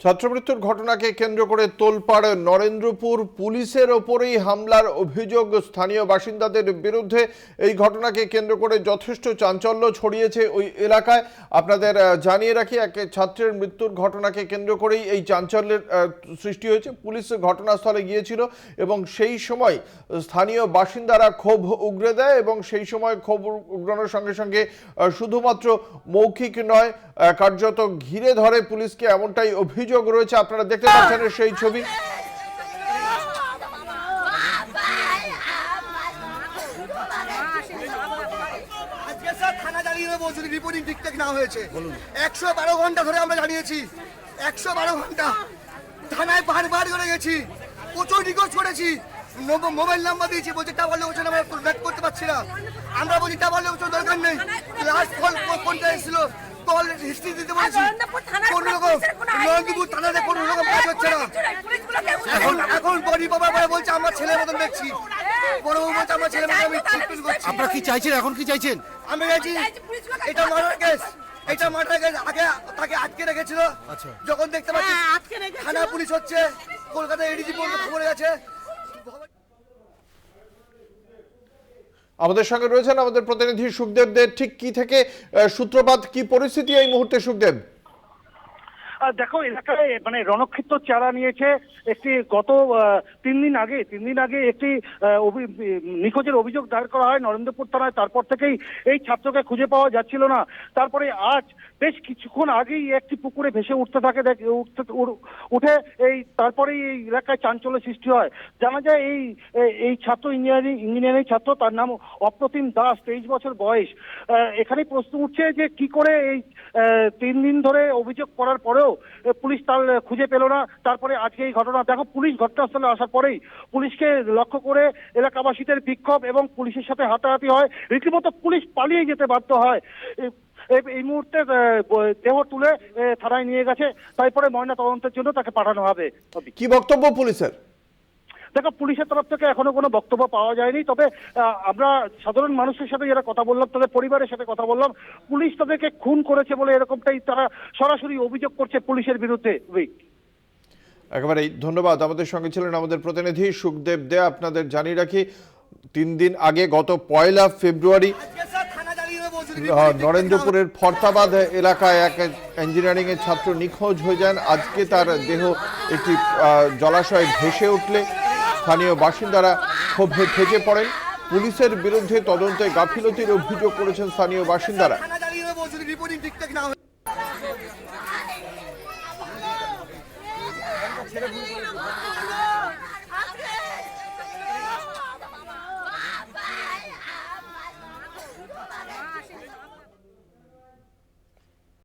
ছাত্রমৃত্যুর ঘটনাকে কেন্দ্র করে তোলপাড় নরেন্দ্রপুর, পুলিশের ওপরেই হামলার অভিযোগ স্থানীয় বাসিন্দাদের বিরুদ্ধে। এই ঘটনাকে কেন্দ্র করে যথেষ্ট চাঞ্চল্য ছড়িয়েছে ওই এলাকায়। আপনাদের জানিয়ে রাখি, এক ছাত্রের মৃত্যুর ঘটনাকে কেন্দ্র করেই এই চাঞ্চল্যের সৃষ্টি হয়েছে। পুলিশ ঘটনাস্থলে গিয়েছিল এবং সেই সময় স্থানীয় বাসিন্দারা ক্ষোভ উগরে দেয় এবং সেই সময় ক্ষোভ উগরানোর সঙ্গে সঙ্গে শুধুমাত্র মৌখিক নয়, কার্যত ঘিরে ধরে পুলিশকে, এমনটাই অভিযোগ রয়েছে। আপনারা দেখতে পাচ্ছেন সেই ছবি। রিপোর্টিং ঠিকঠাক না হয়েছে 112 ঘন্টা ধরে আমরা জানিয়েছি, 112 ঘন্টা থানায় বারবার করে গেছি, প্রচুর রিকোয়েস্ট করেছি, মোবাইল নাম্বার দিয়েছি, বলছে টাওয়ার লোকেশন আমরা ব্যাক করতে পারছি না। আমরা বলি টাওয়ার লোকেশন দরকার নেই, লাস্ট কল কোনটা এসেছিল কল হিস্ট্রি দিতে বলেছি, কোন রকম নন্দীপুর থানাতে কোন রকম কাজ হচ্ছে না। এখন বডি বাবা বলছে আমার ছেলের মতন দেখছি, বড় বউ বলছে আমার ছেলের মতন আমি ট্রিটমেন্ট করছি। আপনারা কি চাইছেন, এখন কি চাইছেন? আমি চাইছি এটা মার্ডার কেস, এটা মার্ডার কেস। আগে তাকে আটকে রেখেছিল, যখন দেখতে পাচ্ছি থানা পুলিশ হচ্ছে, কলকাতা এডিজি পর্যন্ত খবর গেছে। আমাদের সঙ্গে রয়েছেন আমাদের প্রতিনিধি সুখদেব দে। ঠিক কি থেকে সূত্রপাত, কি পরিস্থিতি এই মুহূর্তে সুখদেব? দেখো, এলাকায় মানে রণক্ষেত্র চারা নিয়েছে একটি গত 3 দিন আগে একটি নিখোঁজের অভিযোগ দায়ের করা হয় নরেন্দ্রপুর থানায়। তারপর থেকেই এই ছাত্রকে খুঁজে পাওয়া যাচ্ছিল না। তারপরে আজ বেশ কিছুক্ষণ আগেই একটি পুকুরে ভেসে উঠে তারপরেই এই এলাকায় চাঞ্চল্য সৃষ্টি হয়। জানা যায় এই ছাত্র ইঞ্জিনিয়ারিং ছাত্র, তার নাম অপ্রতিম দাস, 23 বছর বয়স। এখানেই প্রশ্ন উঠছে যে কি করে এই 3 দিন ধরে অভিযোগ করার পরেও পুলিশ তার খুঁজে পেল না। তারপরে আজকে এই ঘটনা। দেখো, পুলিশ ঘটনাস্থলে আসার পরেই পুলিশকে লক্ষ্য করে এলাকাবাসীদের বিক্ষোভ এবং পুলিশের সাথে হাতাহাতি হয়। রীতিমতো পুলিশ পালিয়ে যেতে বাধ্য হয়। এই মুহূর্তে দেহ তুলে থানায় নিয়ে গেছে, তারপরে ময়না তদন্তের জন্য তাকে পাঠানো হবে। কি বক্তব্য পুলিশের? দেখো, পুলিশের তরফ থেকে এখনো কোনো বক্তব্য পাওয়া যায়নি। তবে আমরা সাধারণ মানুষের সাথে যারা কথা বললাম, তাদের পরিবারের সাথে কথা বললাম, পুলিশ তাদেরকে খুন করেছে বলে এরকমটাই তারা সরাসরি অভিযোগ করছে পুলিশের বিরুদ্ধে। একেবারেই ধন্যবাদ। আমাদের সঙ্গে ছিলেন আমাদের প্রতিনিধি সুখদেব দে। আপনাদের জানিয়ে রাখি, 3 দিন আগে গত 1 ফেব্রুয়ারি নরেন্দ্রপুরের ফরতাবাদ এলাকায় এক ইঞ্জিনিয়ারিং এর ছাত্র নিখোঁজ হয়ে যান। আজকে তার দেহ একটি জলাশয়ে ভেসে উঠলে স্থানীয় বাসিন্দারা ক্ষোভে ফেটে পড়েন। পুলিশের বিরুদ্ধে তদন্তে গাফিলতির অভিযোগ করেছেন স্থানীয় বাসিন্দারা। রিপোর্টিং ঠিকঠাক না